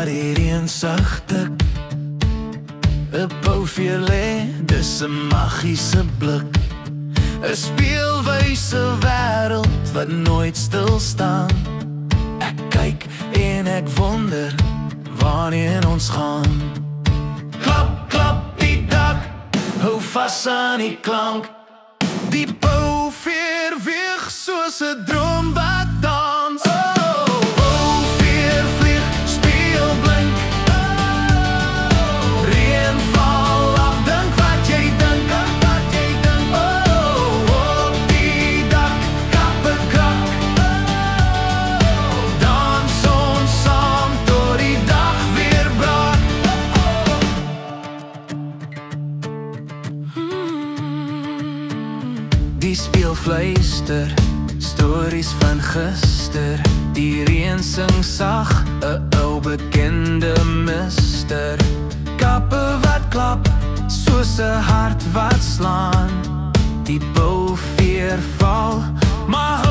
die reën sagtig 'n bouveer lê, dis 'n magiese blik 'n speelwyse wêreld wat nooit stil staan. Ek kyk en ek wonder waarheen ons gaan. Klap, klap die dak, hou vas aan die klank. Die bouveer weeg soos 'n droom wat dans. Oh, bouveer vlieg, speel blink. Reën val af, dink wat jy dink. Oh, op die dak, kappe krak. Dans ons saam tot die dag weer brak. Die speelfluister, stories van gister. Die reën sing sag, 'n ou bekende mister. Kappe wat klap, soos 'n hart wat slaan. Die bouveer val, maar